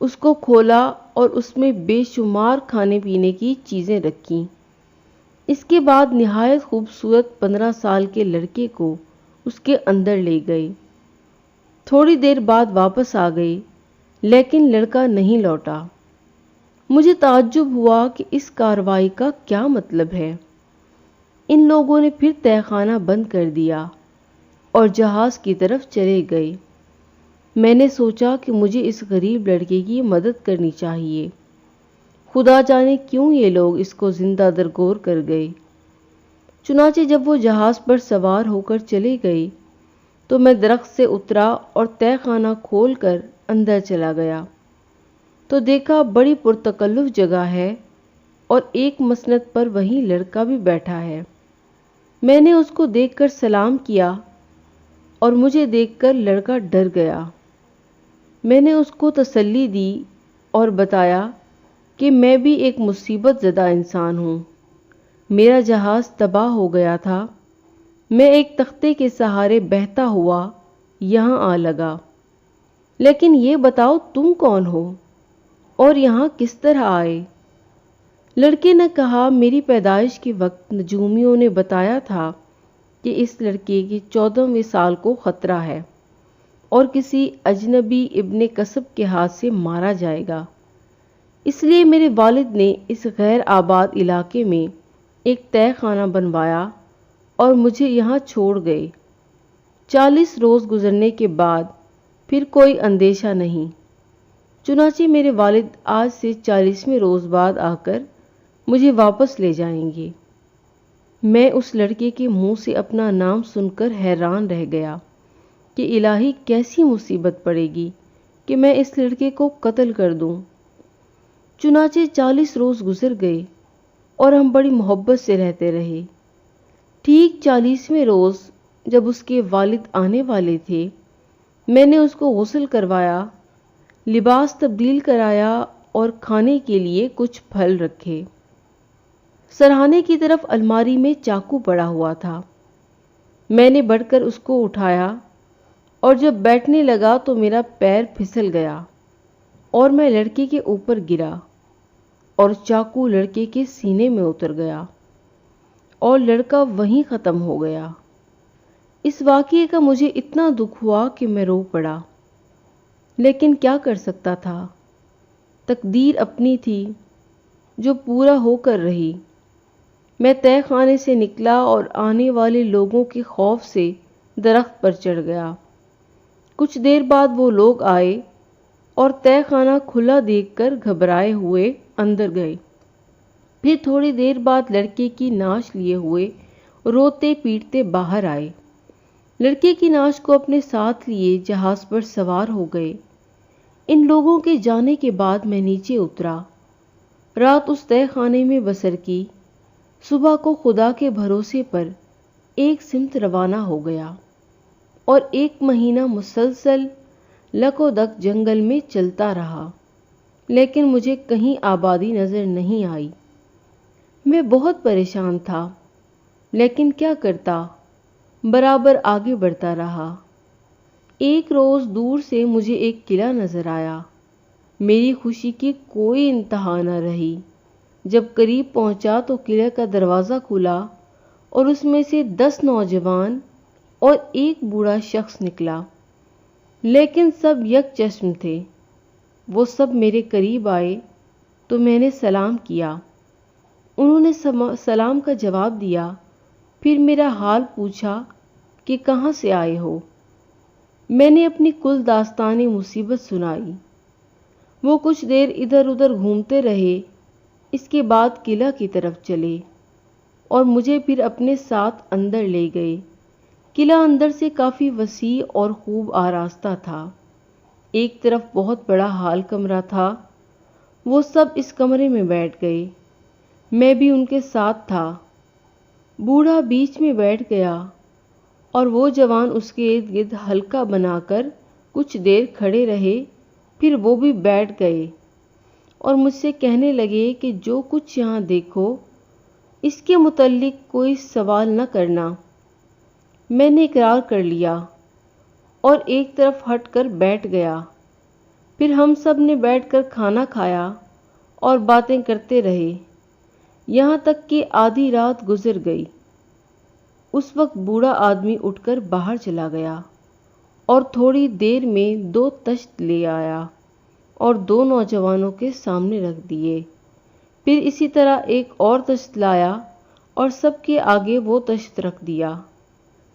اس کو کھولا اور اس میں بے شمار کھانے پینے کی چیزیں رکھیں۔ اس کے بعد نہایت خوبصورت 15 سال کے لڑکے کو اس کے اندر لے گئے۔ تھوڑی دیر بعد واپس آ گئے، لیکن لڑکا نہیں لوٹا۔ مجھے تعجب ہوا کہ اس کارروائی کا کیا مطلب ہے۔ ان لوگوں نے پھر تہہ خانہ بند کر دیا اور جہاز کی طرف چلے گئے۔ میں نے سوچا کہ مجھے اس غریب لڑکے کی مدد کرنی چاہیے۔ خدا جانے کیوں یہ لوگ اس کو زندہ درگور کر گئے۔ چنانچہ جب وہ جہاز پر سوار ہو کر چلے گئے تو میں درخت سے اترا اور تہہ خانہ کھول کر اندر چلا گیا تو دیکھا بڑی پرتکلف جگہ ہے اور ایک مسند پر وہی لڑکا بھی بیٹھا ہے۔ میں نے اس کو دیکھ کر سلام کیا اور مجھے دیکھ کر لڑکا ڈر گیا۔ میں نے اس کو تسلی دی اور بتایا کہ میں بھی ایک مصیبت زدہ انسان ہوں۔ میرا جہاز تباہ ہو گیا تھا۔ میں ایک تختے کے سہارے بہتا ہوا یہاں آ لگا۔ لیکن یہ بتاؤ تم کون ہو اور یہاں کس طرح آئے؟ لڑکے نے کہا، میری پیدائش کے وقت نجومیوں نے بتایا تھا کہ اس لڑکے کے 14ویں سال کو خطرہ ہے اور کسی اجنبی ابن کسب کے ہاتھ سے مارا جائے گا۔ اس لیے میرے والد نے اس غیر آباد علاقے میں ایک تہہ خانہ بنوایا اور مجھے یہاں چھوڑ گئے۔ 40 روز گزرنے کے بعد پھر کوئی اندیشہ نہیں۔ چنانچہ میرے والد آج سے 40ویں روز بعد آ کر مجھے واپس لے جائیں گے۔ میں اس لڑکے کے منہ سے اپنا نام سن کر حیران رہ گیا کہ الہی کیسی مصیبت پڑے گی کہ میں اس لڑکے کو قتل کر دوں۔ چنانچہ 40 روز گزر گئے اور ہم بڑی محبت سے رہتے رہے۔ ٹھیک 40ویں روز جب اس کے والد آنے والے تھے، میں نے اس کو غسل کروایا، لباس تبدیل کرایا اور کھانے کے لیے کچھ پھل رکھے۔ سرہانے کی طرف الماری میں چاقو پڑا ہوا تھا۔ میں نے بڑھ کر اس کو اٹھایا اور جب بیٹھنے لگا تو میرا پیر پھسل گیا اور میں لڑکے کے اوپر گرا اور چاقو لڑکے کے سینے میں اتر گیا اور لڑکا وہیں ختم ہو گیا۔ اس واقعے کا مجھے اتنا دکھ ہوا کہ میں رو پڑا، لیکن کیا کر سکتا تھا؟ تقدیر اپنی تھی جو پورا ہو کر رہی۔ میں تہہ خانے سے نکلا اور آنے والے لوگوں کے خوف سے درخت پر چڑھ گیا۔ کچھ دیر بعد وہ لوگ آئے اور تہہ خانہ کھلا دیکھ کر گھبرائے ہوئے اندر گئے۔ پھر تھوڑی دیر بعد لڑکے کی نعش لیے ہوئے روتے پیٹتے باہر آئے۔ لڑکے کی نعش کو اپنے ساتھ لیے جہاز پر سوار ہو گئے۔ ان لوگوں کے جانے کے بعد میں نیچے اترا، رات اس تہہ خانے میں بسر کی۔ صبح کو خدا کے بھروسے پر ایک سمت روانہ ہو گیا اور 1 مہینہ مسلسل لک و دک جنگل میں چلتا رہا، لیکن مجھے کہیں آبادی نظر نہیں آئی۔ میں بہت پریشان تھا، لیکن کیا کرتا، برابر آگے بڑھتا رہا۔ ایک روز دور سے مجھے ایک قلعہ نظر آیا۔ میری خوشی کی کوئی انتہا نہ رہی۔ جب قریب پہنچا تو قلعے کا دروازہ کھلا اور اس میں سے 10 نوجوان اور ایک بوڑھا شخص نکلا، لیکن سب یک چشم تھے۔ وہ سب میرے قریب آئے تو میں نے سلام کیا۔ انہوں نے سلام کا جواب دیا، پھر میرا حال پوچھا کہ کہاں سے آئے ہو۔ میں نے اپنی کل داستان مصیبت سنائی۔ وہ کچھ دیر ادھر ادھر گھومتے رہے، اس کے بعد قلعہ کی طرف چلے اور مجھے پھر اپنے ساتھ اندر لے گئے۔ قلعہ اندر سے کافی وسیع اور خوب آراستہ تھا۔ ایک طرف بہت بڑا ہال کمرہ تھا۔ وہ سب اس کمرے میں بیٹھ گئے، میں بھی ان کے ساتھ تھا۔ بوڑھا بیچ میں بیٹھ گیا اور وہ جوان اس کے ارد گرد حلقہ بنا کر کچھ دیر کھڑے رہے، پھر وہ بھی بیٹھ گئے اور مجھ سے کہنے لگے کہ جو کچھ یہاں دیکھو اس کے متعلق کوئی سوال نہ کرنا۔ میں نے اقرار کر لیا اور ایک طرف ہٹ کر بیٹھ گیا۔ پھر ہم سب نے بیٹھ کر کھانا کھایا اور باتیں کرتے رہے یہاں تک کہ آدھی رات گزر گئی۔ اس وقت بوڑھا آدمی اٹھ کر باہر چلا گیا اور تھوڑی دیر میں 2 تشت لے آیا اور 2 نوجوانوں کے سامنے رکھ دیے۔ پھر اسی طرح ایک اور تشت لایا اور سب کے آگے وہ تشت رکھ دیا۔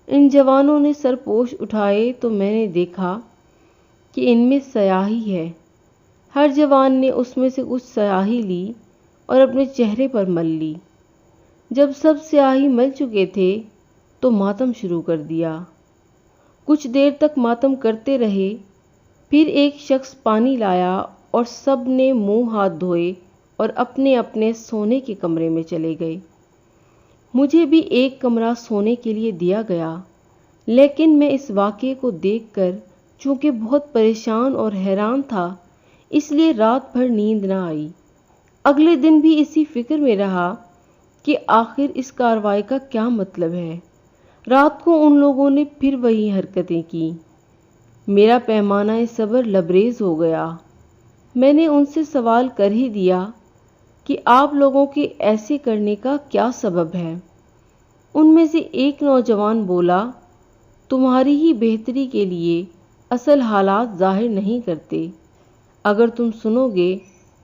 ان جوانوں نے سرپوش اٹھائے تو میں نے دیکھا کہ ان میں سیاہی ہے۔ ہر جوان نے اس میں سے کچھ سیاہی لی اور اپنے چہرے پر مل لی۔ جب سب سیاہی مل چکے تھے تو ماتم شروع کر دیا۔ کچھ دیر تک ماتم کرتے رہے۔ پھر ایک شخص پانی لایا اور سب نے منہ ہاتھ دھوئے اور اپنے اپنے سونے کے کمرے میں چلے گئے۔ مجھے بھی ایک کمرہ سونے کے لیے دیا گیا، لیکن میں اس واقعے کو دیکھ کر چونکہ بہت پریشان اور حیران تھا، اس لیے رات بھر نیند نہ آئی۔ اگلے دن بھی اسی فکر میں رہا کہ آخر اس کارروائی کا کیا مطلب ہے۔ رات کو ان لوگوں نے پھر وہی حرکتیں کی۔ میرا پیمانہ صبر لبریز ہو گیا۔ میں نے ان سے سوال کر ہی دیا کہ آپ لوگوں کے ایسے کرنے کا کیا سبب ہے؟ ان میں سے ایک نوجوان بولا، تمہاری ہی بہتری کے لیے اصل حالات ظاہر نہیں کرتے۔ اگر تم سنو گے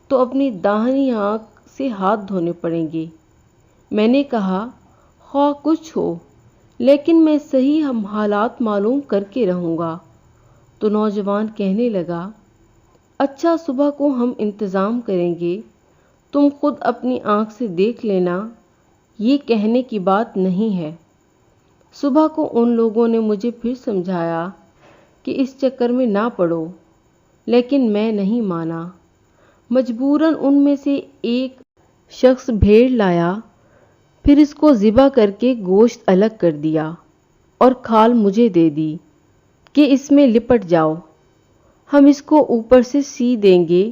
تو اپنی داہنی آنکھ سے ہاتھ دھونے پڑیں گے۔ میں نے کہا، خواہ کچھ ہو، لیکن میں صحیح حالات معلوم کر کے رہوں گا۔ تو نوجوان کہنے لگا، اچھا صبح کو ہم انتظام کریں گے، تم خود اپنی آنکھ سے دیکھ لینا، یہ کہنے کی بات نہیں ہے۔ صبح کو ان لوگوں نے مجھے پھر سمجھایا کہ اس چکر میں نہ پڑو، لیکن میں نہیں مانا۔ مجبوراً ان میں سے ایک شخص بھیڑ لایا، پھر اس کو ذبح کر کے گوشت الگ کر دیا اور کھال مجھے دے دی کہ اس میں لپٹ جاؤ، ہم اس کو اوپر سے سی دیں گے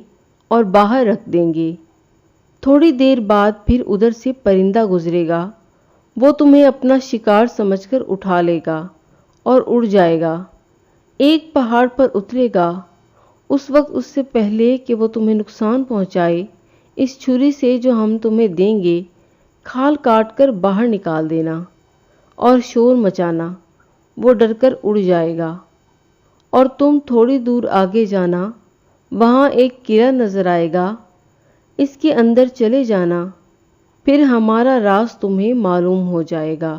اور باہر رکھ دیں گے۔ تھوڑی دیر بعد پھر ادھر سے پرندہ گزرے گا، وہ تمہیں اپنا شکار سمجھ کر اٹھا لے گا اور اڑ جائے گا۔ ایک پہاڑ پر اترے گا، اس وقت اس سے پہلے کہ وہ تمہیں نقصان پہنچائے، اس چھری سے جو ہم تمہیں دیں گے کھال کاٹ کر باہر نکال دینا اور شور مچانا، وہ ڈر کر اڑ جائے گا۔ اور تم تھوڑی دور آگے جانا، وہاں ایک قلعہ نظر آئے گا، اس کے اندر چلے جانا، پھر ہمارا راز تمہیں معلوم ہو جائے گا۔